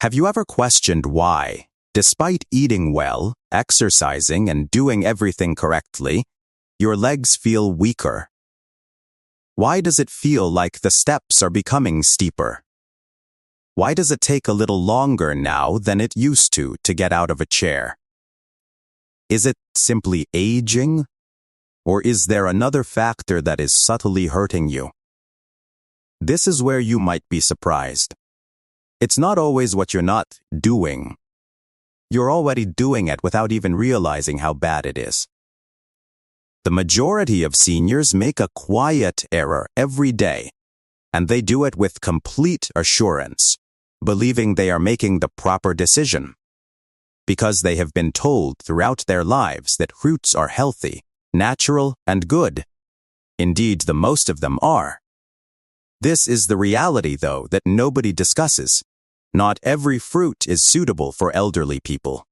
Have you ever questioned why, despite eating well, exercising, and doing everything correctly, your legs feel weaker? Why does it feel like the steps are becoming steeper? Why does it take a little longer now than it used to get out of a chair? Is it simply aging? Or is there another factor that is subtly hurting you? This is where you might be surprised. It's not always what you're not doing. You're already doing it without even realizing how bad it is. The majority of seniors make a quiet error every day, and they do it with complete assurance, believing they are making the proper decision, because they have been told throughout their lives that fruits are healthy, natural, and good. Indeed, the most of them are. This is the reality, though, that nobody discusses. Not every fruit is suitable for elderly people.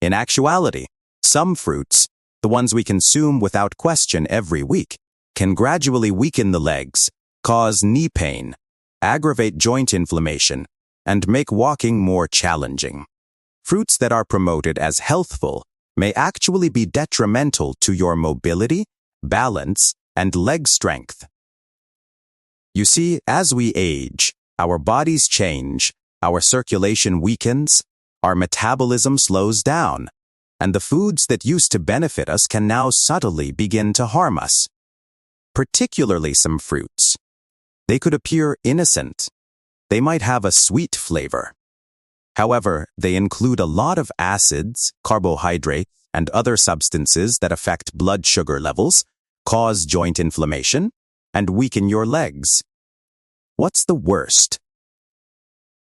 In actuality, some fruits, the ones we consume without question every week, can gradually weaken the legs, cause knee pain, aggravate joint inflammation, and make walking more challenging. Fruits that are promoted as healthful may actually be detrimental to your mobility, balance, and leg strength. You see, as we age, our bodies change, our circulation weakens, our metabolism slows down, and the foods that used to benefit us can now subtly begin to harm us. Particularly some fruits. They could appear innocent. They might have a sweet flavor. However, they include a lot of acids, carbohydrates, and other substances that affect blood sugar levels, cause joint inflammation, and weaken your legs. What's the worst?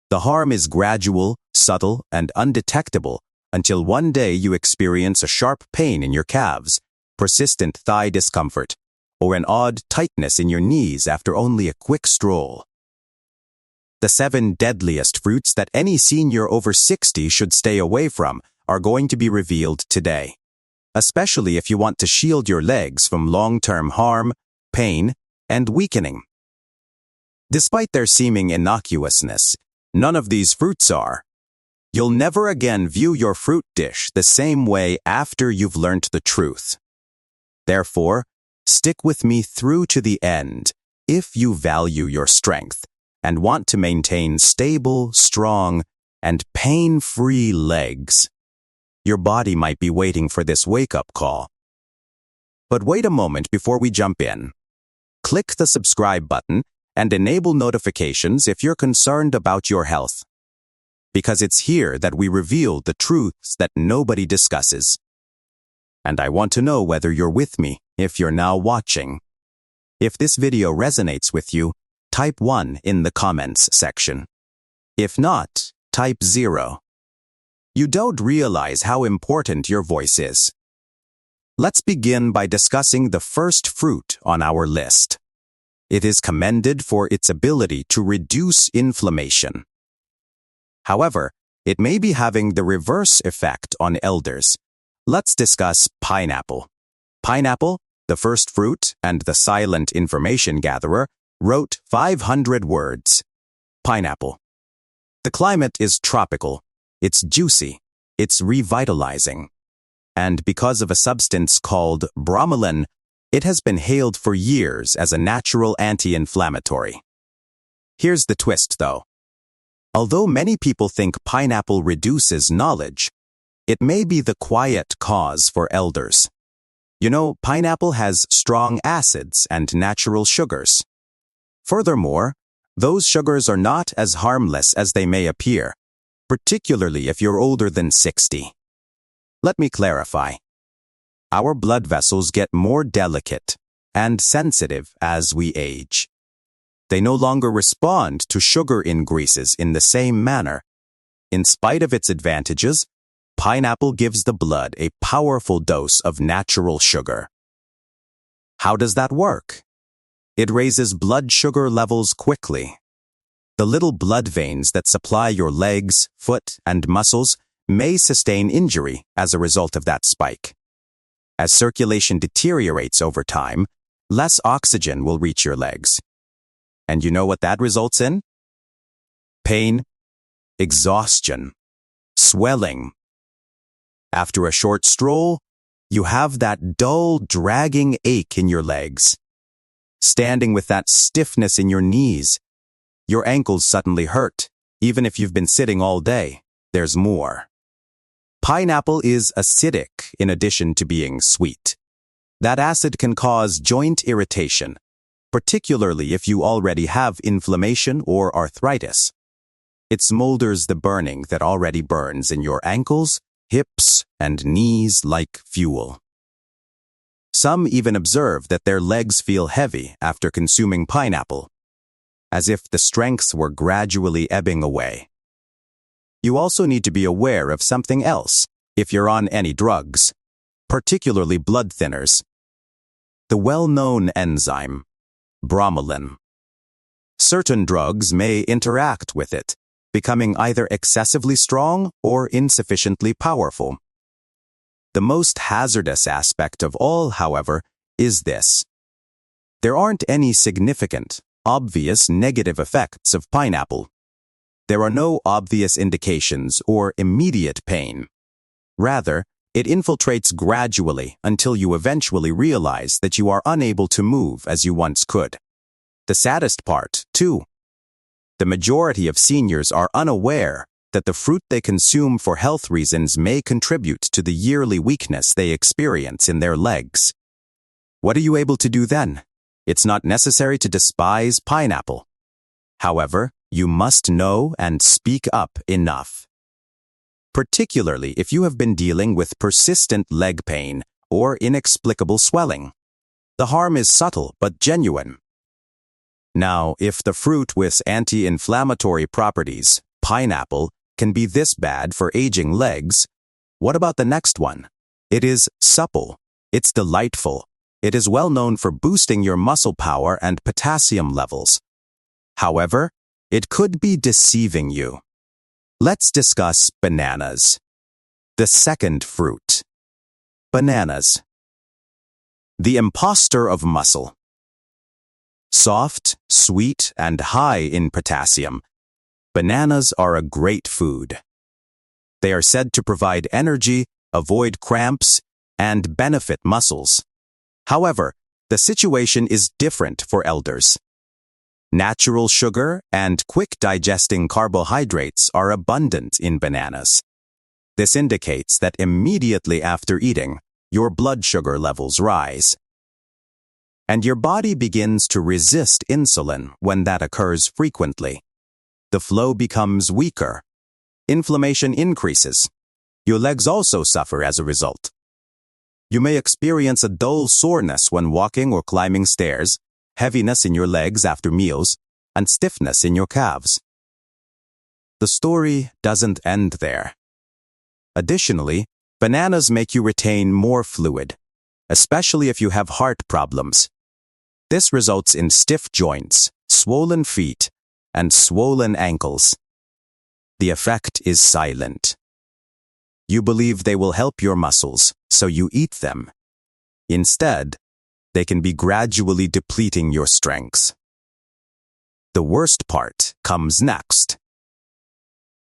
The harm is gradual, subtle, and undetectable until one day you experience a sharp pain in your calves, persistent thigh discomfort, or an odd tightness in your knees after only a quick stroll. The 7 deadliest fruits that any senior over 60 should stay away from are going to be revealed today, especially if you want to shield your legs from long-term harm, pain, and weakening. Despite their seeming innocuousness, none of these fruits are. You'll never again view your fruit dish the same way after you've learnt the truth. Therefore, stick with me through to the end if you value your strength and want to maintain stable, strong, and pain-free legs. Your body might be waiting for this wake-up call. But wait a moment before we jump in. Click the subscribe button and enable notifications if you're concerned about your health. Because it's here that we reveal the truths that nobody discusses. And I want to know whether you're with me if you're now watching. If this video resonates with you, type 1 in the comments section. If not, type 0. You don't realize how important your voice is. Let's begin by discussing the first fruit on our list. It is commended for its ability to reduce inflammation. However, it may be having the reverse effect on elders. Let's discuss pineapple. Pineapple, the first fruit and the silent information gatherer, wrote 500 words. Pineapple. The climate is tropical. It's juicy. It's revitalizing. And because of a substance called bromelain, it has been hailed for years as a natural anti-inflammatory. Here's the twist, though. Although many people think pineapple reduces knowledge, it may be the quiet cause for elders. You know, pineapple has strong acids and natural sugars. Furthermore, those sugars are not as harmless as they may appear, particularly if you're older than 60. Let me clarify. Our blood vessels get more delicate and sensitive as we age. They no longer respond to sugar increases in the same manner. In spite of its advantages, pineapple gives the blood a powerful dose of natural sugar. How does that work? It raises blood sugar levels quickly. The little blood veins that supply your legs, foot, and muscles may sustain injury as a result of that spike. As circulation deteriorates over time, less oxygen will reach your legs. And you know what that results in? Pain, exhaustion, swelling. After a short stroll, you have that dull, dragging ache in your legs. Standing with that stiffness in your knees. Your ankles suddenly hurt, even if you've been sitting all day. There's more. Pineapple is acidic in addition to being sweet. That acid can cause joint irritation, particularly if you already have inflammation or arthritis. It smolders the burning that already burns in your ankles, hips, and knees like fuel. Some even observe that their legs feel heavy after consuming pineapple, as if the strengths were gradually ebbing away. You also need to be aware of something else if you're on any drugs, particularly blood thinners. The well-known enzyme, bromelain. Certain drugs may interact with it, becoming either excessively strong or insufficiently powerful. The most hazardous aspect of all, however, is this. There aren't any significant, obvious negative effects of pineapple. There are no obvious indications or immediate pain. Rather, it infiltrates gradually until you eventually realize that you are unable to move as you once could. The saddest part, too. The majority of seniors are unaware that the fruit they consume for health reasons may contribute to the yearly weakness they experience in their legs. What are you able to do then? It's not necessary to despise pineapple. However, you must know and speak up enough. Particularly if you have been dealing with persistent leg pain or inexplicable swelling. The harm is subtle but genuine. Now, if the fruit with anti-inflammatory properties, pineapple, can be this bad for aging legs, what about the next one? It is supple. It's delightful. It is well known for boosting your muscle power and potassium levels. However, it could be deceiving you. Let's discuss bananas. The second fruit. Bananas. The imposter of muscle. Soft, sweet, and high in potassium, bananas are a great food. They are said to provide energy, avoid cramps, and benefit muscles. However, the situation is different for elders. Natural sugar and quick-digesting carbohydrates are abundant in bananas. This indicates that immediately after eating, your blood sugar levels rise. And your body begins to resist insulin when that occurs frequently. The flow becomes weaker. Inflammation increases. Your legs also suffer as a result. You may experience a dull soreness when walking or climbing stairs, heaviness in your legs after meals, and stiffness in your calves. The story doesn't end there. Additionally, bananas make you retain more fluid, especially if you have heart problems. This results in stiff joints, swollen feet, and swollen ankles. The effect is silent. You believe they will help your muscles, so you eat them. Instead, they can be gradually depleting your strengths. The worst part comes next.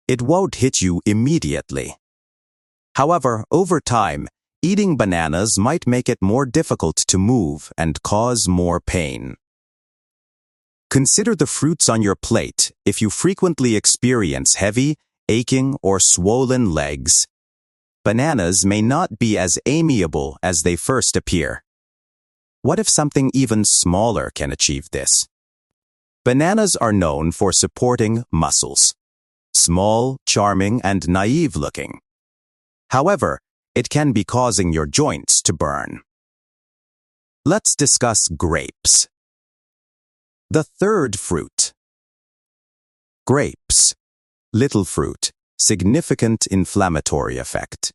It won't hit you immediately. However, over time, eating bananas might make it more difficult to move and cause more pain. Consider the fruits on your plate if you frequently experience heavy, aching, or swollen legs. Bananas may not be as amiable as they first appear. What if something even smaller can achieve this? Bananas are known for supporting muscles. Small, charming, and naive-looking. However, it can be causing your joints to burn. Let's discuss grapes. The third fruit. Grapes. Little fruit. Significant inflammatory effect.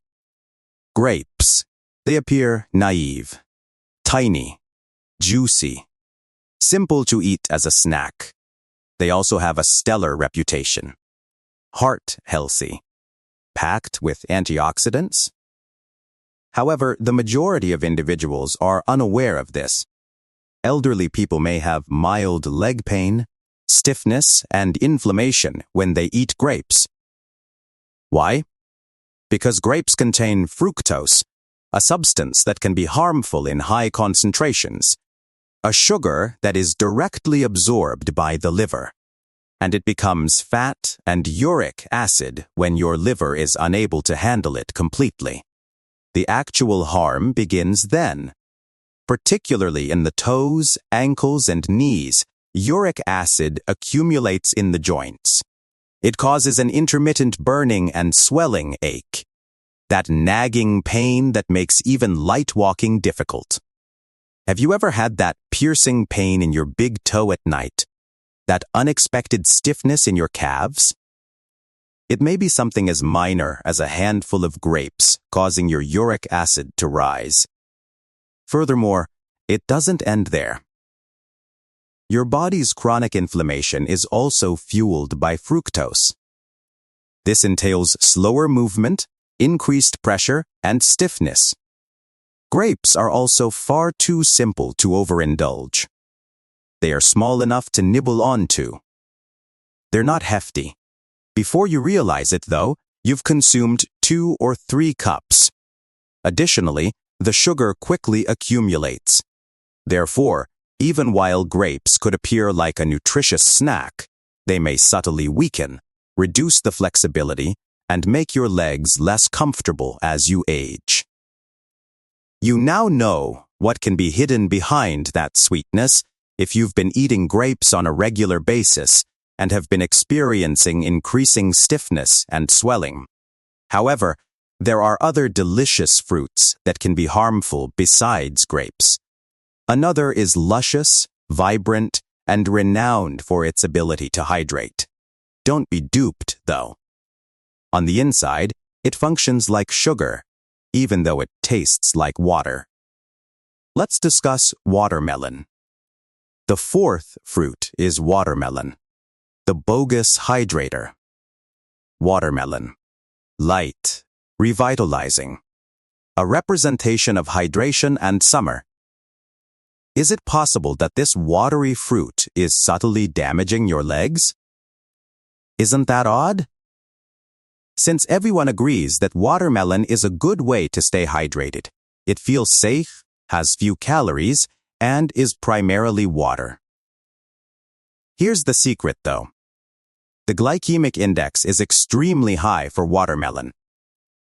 Grapes. They appear naive, tiny, juicy, simple to eat as a snack. They also have a stellar reputation. Heart healthy, packed with antioxidants. However, the majority of individuals are unaware of this. Elderly people may have mild leg pain, stiffness, and inflammation when they eat grapes, Why? Because grapes contain fructose, a substance that can be harmful in high concentrations, a sugar that is directly absorbed by the liver, and it becomes fat and uric acid when your liver is unable to handle it completely. The actual harm begins then. Particularly in the toes, ankles, and knees, uric acid accumulates in the joints. It causes an intermittent burning and swelling ache, that nagging pain that makes even light walking difficult. Have you ever had that piercing pain in your big toe at night? That unexpected stiffness in your calves? It may be something as minor as a handful of grapes causing your uric acid to rise. Furthermore, it doesn't end there. Your body's chronic inflammation is also fueled by fructose. This entails slower movement, increased pressure, and stiffness. Grapes are also far too simple to overindulge. They are small enough to nibble onto. They're not hefty. Before you realize it, though, you've consumed 2 or 3 cups. Additionally, the sugar quickly accumulates. Therefore, even while grapes could appear like a nutritious snack, they may subtly weaken, reduce the flexibility, and make your legs less comfortable as you age. You now know what can be hidden behind that sweetness if you've been eating grapes on a regular basis and have been experiencing increasing stiffness and swelling. However, there are other delicious fruits that can be harmful besides grapes. Another is luscious, vibrant, and renowned for its ability to hydrate. Don't be duped, though. On the inside, it functions like sugar, even though it tastes like water. Let's discuss watermelon. The 4th fruit is watermelon, the bogus hydrator. Watermelon. Light, revitalizing. A representation of hydration and summer. Is it possible that this watery fruit is subtly damaging your legs? Isn't that odd? Since everyone agrees that watermelon is a good way to stay hydrated, it feels safe, has few calories, and is primarily water. Here's the secret, though. The glycemic index is extremely high for watermelon.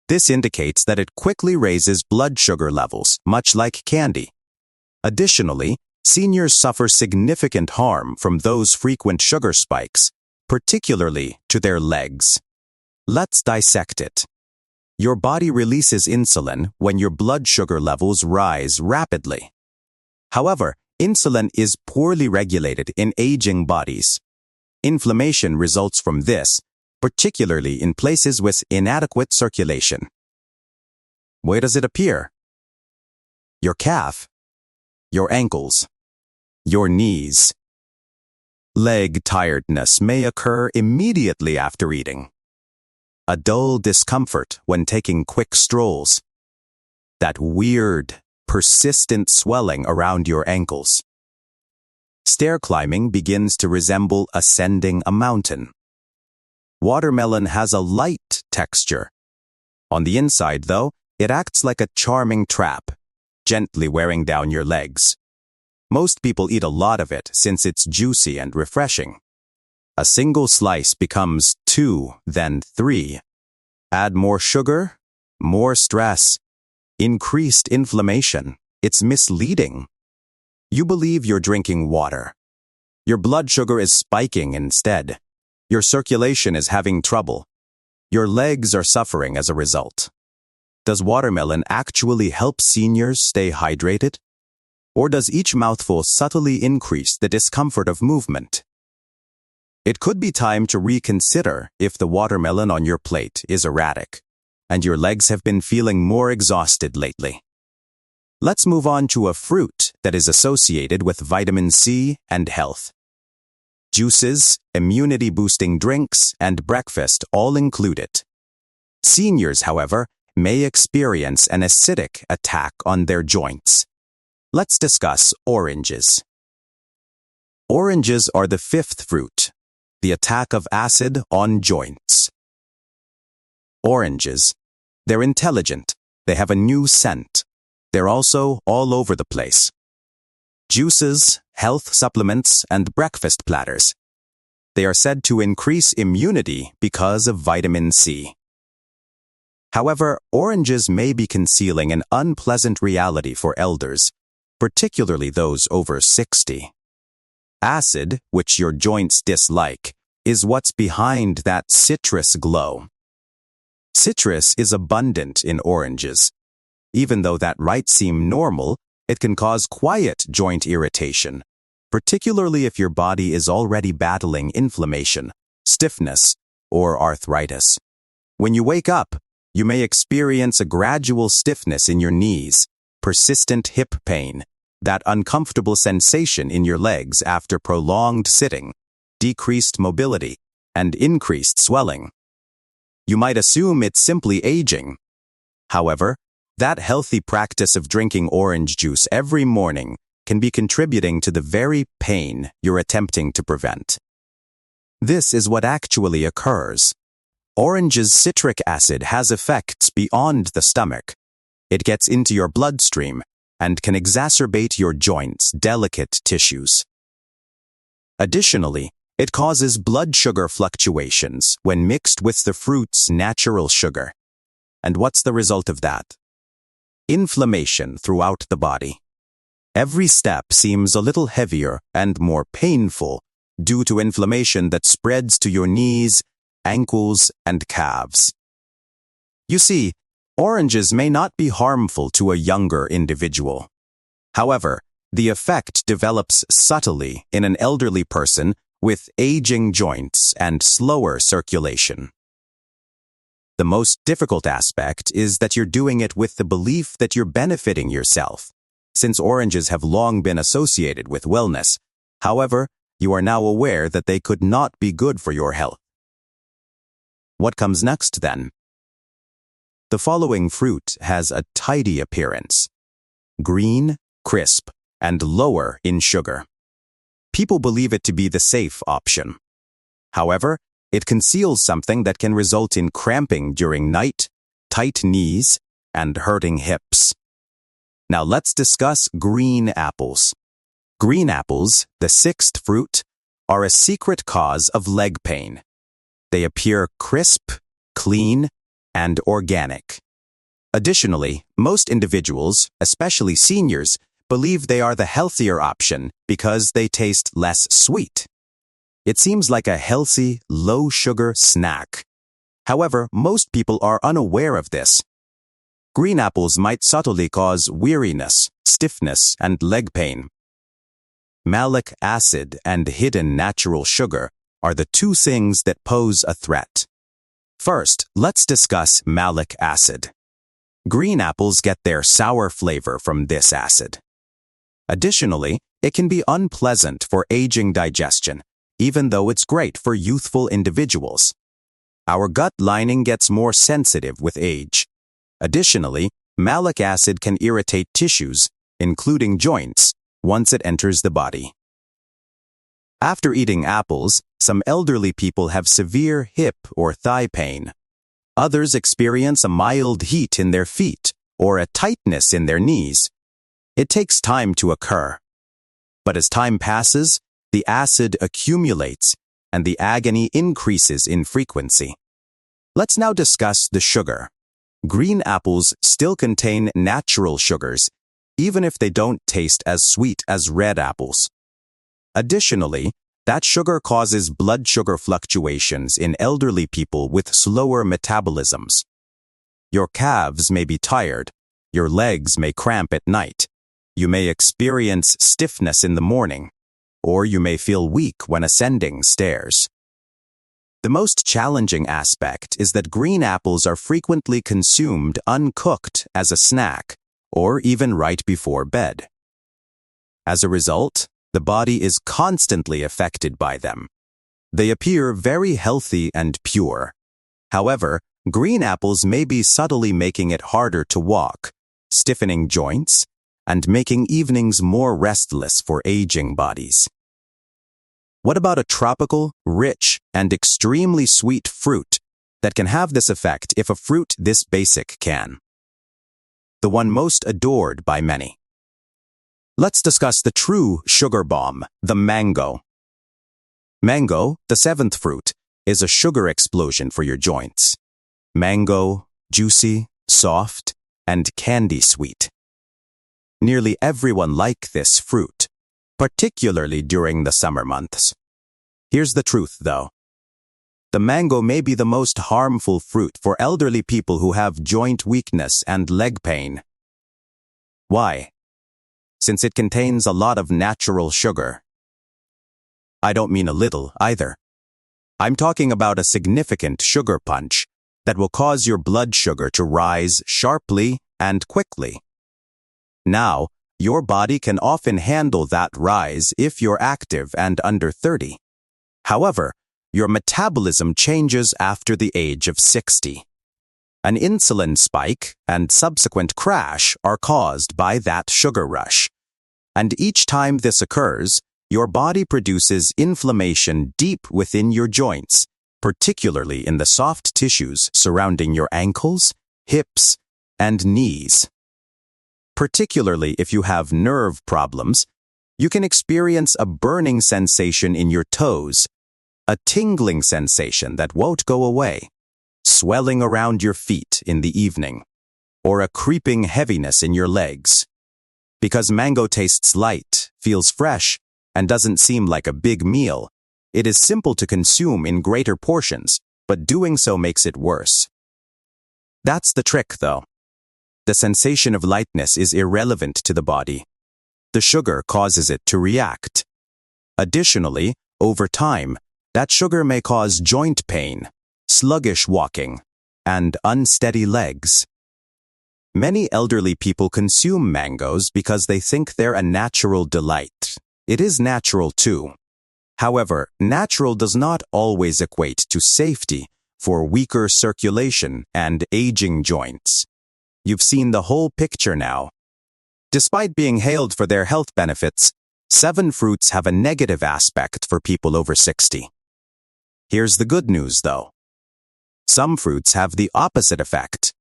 This indicates that it quickly raises blood sugar levels, much like candy. Additionally, seniors suffer significant harm from those frequent sugar spikes, particularly to their legs. Let's dissect it. Your body releases insulin when your blood sugar levels rise rapidly. However, insulin is poorly regulated in aging bodies. Inflammation results from this, particularly in places with inadequate circulation. Where does it appear? Your calf, your ankles, your knees. Leg tiredness may occur immediately after eating. A dull discomfort when taking quick strolls. That weird, persistent swelling around your ankles. Stair climbing begins to resemble ascending a mountain. Watermelon has a light texture. On the inside, though, it acts like a charming trap, gently wearing down your legs. Most people eat a lot of it since it's juicy and refreshing. A single slice becomes 2, then 3. Add more sugar, more stress, increased inflammation. It's misleading. You believe you're drinking water. Your blood sugar is spiking instead. Your circulation is having trouble. Your legs are suffering as a result. Does watermelon actually help seniors stay hydrated? Or does each mouthful subtly increase the discomfort of movement? It could be time to reconsider if the watermelon on your plate is erratic, and your legs have been feeling more exhausted lately. Let's move on to a fruit that is associated with vitamin C and health. Juices, immunity-boosting drinks, and breakfast all include it. Seniors, however, may experience an acidic attack on their joints. Let's discuss oranges. Oranges are the 5th fruit, the attack of acid on joints. Oranges. They're intelligent. They have a new scent. They're also all over the place. Juices, health supplements, and breakfast platters. They are said to increase immunity because of vitamin C. However, oranges may be concealing an unpleasant reality for elders, particularly those over 60. Acid, which your joints dislike, is what's behind that citrus glow. Citrus is abundant in oranges. Even though that might seem normal, it can cause quiet joint irritation, particularly if your body is already battling inflammation, stiffness, or arthritis. When you wake up, you may experience a gradual stiffness in your knees, persistent hip pain, that uncomfortable sensation in your legs after prolonged sitting, decreased mobility, and increased swelling. You might assume it's simply aging. However, that healthy practice of drinking orange juice every morning can be contributing to the very pain you're attempting to prevent. This is what actually occurs. Orange's citric acid has effects beyond the stomach. It gets into your bloodstream and can exacerbate your joints' delicate tissues. Additionally, it causes blood sugar fluctuations when mixed with the fruit's natural sugar. And what's the result of that? Inflammation throughout the body. Every step seems a little heavier and more painful due to inflammation that spreads to your knees, ankles, and calves. You see, oranges may not be harmful to a younger individual. However, the effect develops subtly in an elderly person with aging joints and slower circulation. The most difficult aspect is that you're doing it with the belief that you're benefiting yourself, since oranges have long been associated with wellness. However, you are now aware that they could not be good for your health. What comes next then? The following fruit has a tidy appearance: green, crisp, and lower in sugar. People believe it to be the safe option. However, it conceals something that can result in cramping during night, tight knees, and hurting hips. Now let's discuss green apples. Green apples, the sixth fruit, are a secret cause of leg pain. They appear crisp, clean, and organic. Additionally, most individuals, especially seniors, believe they are the healthier option because they taste less sweet. It seems like a healthy, low-sugar snack. However, most people are unaware of this. Green apples might subtly cause weariness, stiffness, and leg pain. Malic acid and hidden natural sugar are the two things that pose a threat. First, let's discuss malic acid. Green apples get their sour flavor from this acid. Additionally, it can be unpleasant for aging digestion, even though it's great for youthful individuals. Our gut lining gets more sensitive with age. Additionally, malic acid can irritate tissues, including joints, once it enters the body. After eating apples, some elderly people have severe hip or thigh pain. Others experience a mild heat in their feet or a tightness in their knees. It takes time to occur. But as time passes, the acid accumulates and the agony increases in frequency. Let's now discuss the sugar. Green apples still contain natural sugars, even if they don't taste as sweet as red apples. Additionally, that sugar causes blood sugar fluctuations in elderly people with slower metabolisms. Your calves may be tired, your legs may cramp at night, you may experience stiffness in the morning, or you may feel weak when ascending stairs. The most challenging aspect is that green apples are frequently consumed uncooked as a snack, or even right before bed. As a result, the body is constantly affected by them. They appear very healthy and pure. However, green apples may be subtly making it harder to walk, stiffening joints, and making evenings more restless for aging bodies. What about a tropical, rich, and extremely sweet fruit that can have this effect if a fruit this basic can. The one most adored by many. Let's discuss the true sugar bomb, the mango. Mango, the seventh fruit, is a sugar explosion for your joints. Mango, juicy, soft, and candy sweet. Nearly everyone likes this fruit, particularly during the summer months. Here's the truth, though. The mango may be the most harmful fruit for elderly people who have joint weakness and leg pain. Why? Since it contains a lot of natural sugar. I don't mean a little, either. I'm talking about a significant sugar punch that will cause your blood sugar to rise sharply and quickly. Now, your body can often handle that rise if you're active and under 30. However, your metabolism changes after the age of 60. An insulin spike and subsequent crash are caused by that sugar rush. And each time this occurs, your body produces inflammation deep within your joints, particularly in the soft tissues surrounding your ankles, hips, and knees. Particularly if you have nerve problems, you can experience a burning sensation in your toes, a tingling sensation that won't go away, swelling around your feet in the evening, or a creeping heaviness in your legs. Because mango tastes light, feels fresh, and doesn't seem like a big meal, it is simple to consume in greater portions, but doing so makes it worse. That's the trick, though. The sensation of lightness is irrelevant to the body. The sugar causes it to react. Additionally, over time, that sugar may cause joint pain, sluggish walking, and unsteady legs. Many elderly people consume mangoes because they think they're a natural delight. It is natural too. However, natural does not always equate to safety for weaker circulation and aging joints. You've seen the whole picture now. Despite being hailed for their health benefits, 7 fruits have a negative aspect for people over 60. Here's the good news, though. Some fruits have the opposite effect.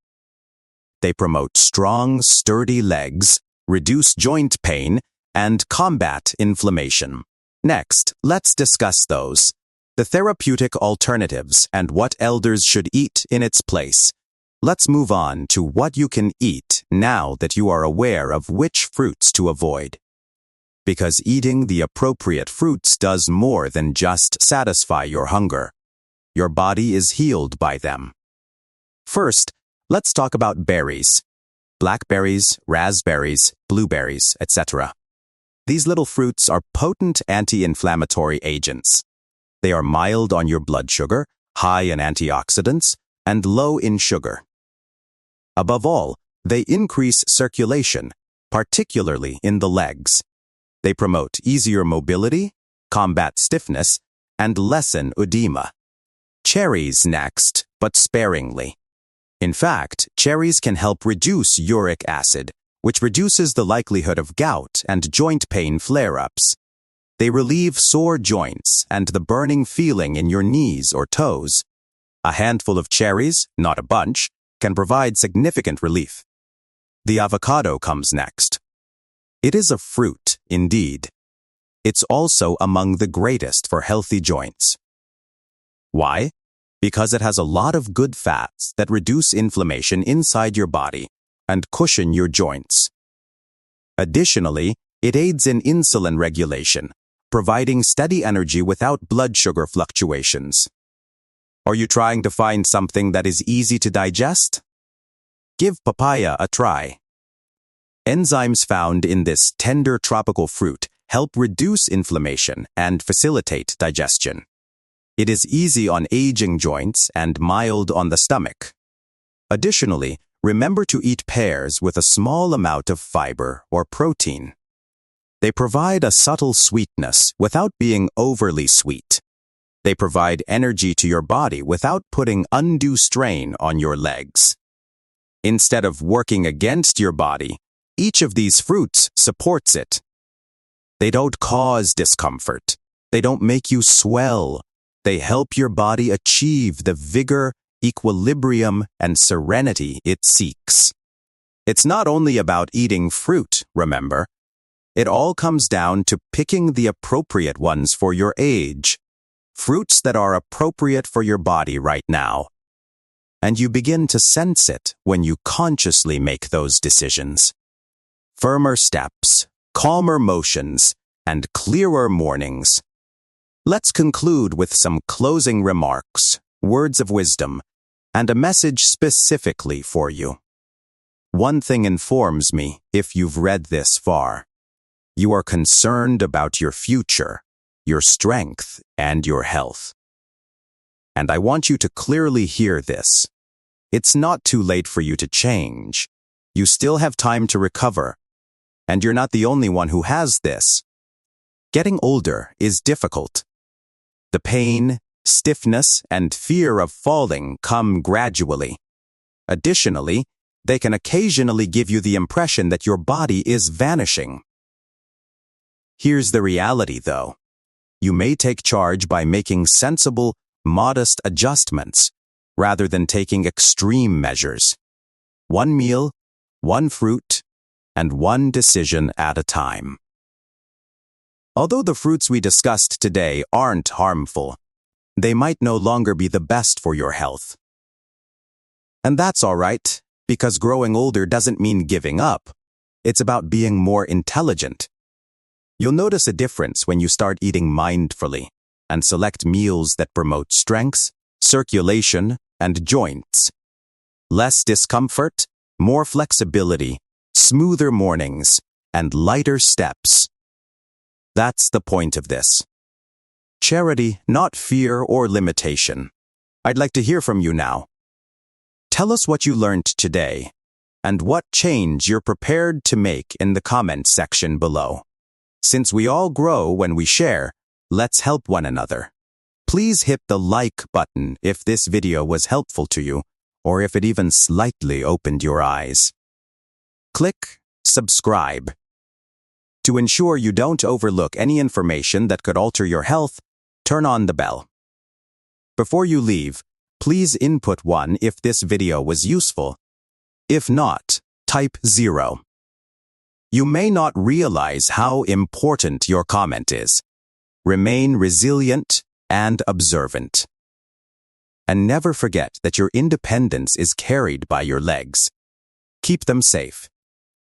They promote strong, sturdy legs, reduce joint pain, and combat inflammation. Next, let's discuss those, the therapeutic alternatives and what elders should eat in its place. Let's move on to what you can eat now that you are aware of which fruits to avoid. Because eating the appropriate fruits does more than just satisfy your hunger. Your body is healed by them. First, let's talk about berries. Blackberries, raspberries, blueberries, etc. These little fruits are potent anti-inflammatory agents. They are mild on your blood sugar, high in antioxidants, and low in sugar. Above all, they increase circulation, particularly in the legs. They promote easier mobility, combat stiffness, and lessen edema. Cherries next, but sparingly. In fact, cherries can help reduce uric acid, which reduces the likelihood of gout and joint pain flare-ups. They relieve sore joints and the burning feeling in your knees or toes. A handful of cherries, not a bunch, can provide significant relief. The avocado comes next. It is a fruit, indeed. It's also among the greatest for healthy joints. Why? Because it has a lot of good fats that reduce inflammation inside your body and cushion your joints. Additionally, it aids in insulin regulation, providing steady energy without blood sugar fluctuations. Are you trying to find something that is easy to digest? Give papaya a try. Enzymes found in this tender tropical fruit help reduce inflammation and facilitate digestion. It is easy on aging joints and mild on the stomach. Additionally, remember to eat pears with a small amount of fiber or protein. They provide a subtle sweetness without being overly sweet. They provide energy to your body without putting undue strain on your legs. Instead of working against your body, each of these fruits supports it. They don't cause discomfort. They don't make you swell. They help your body achieve the vigor, equilibrium, and serenity it seeks. It's not only about eating fruit, remember. It all comes down to picking the appropriate ones for your age, fruits that are appropriate for your body right now. And you begin to sense it when you consciously make those decisions. Firmer steps, calmer motions, and clearer mornings. Let's conclude with some closing remarks, words of wisdom, and a message specifically for you. One thing informs me, if you've read this far. You are concerned about your future, your strength, and your health. And I want you to clearly hear this. It's not too late for you to change. You still have time to recover. And you're not the only one who has this. Getting older is difficult. The pain, stiffness, and fear of falling come gradually. Additionally, they can occasionally give you the impression that your body is vanishing. Here's the reality, though. You may take charge by making sensible, modest adjustments, rather than taking extreme measures. One meal, one fruit, and one decision at a time. Although the fruits we discussed today aren't harmful, they might no longer be the best for your health. And that's all right, because growing older doesn't mean giving up. It's about being more intelligent. You'll notice a difference when you start eating mindfully and select meals that promote strength, circulation, and joints. Less discomfort, more flexibility, smoother mornings, and lighter steps. That's the point of this. Charity, not fear or limitation. I'd like to hear from you now. Tell us what you learned today and what change you're prepared to make in the comments section below. Since we all grow when we share, let's help one another. Please hit the like button if this video was helpful to you, or if it even slightly opened your eyes. Click subscribe. To ensure you don't overlook any information that could alter your health, turn on the bell. Before you leave, please input 1 if this video was useful. If not, type 0. You may not realize how important your comment is. Remain resilient and observant. And never forget that your independence is carried by your legs. Keep them safe.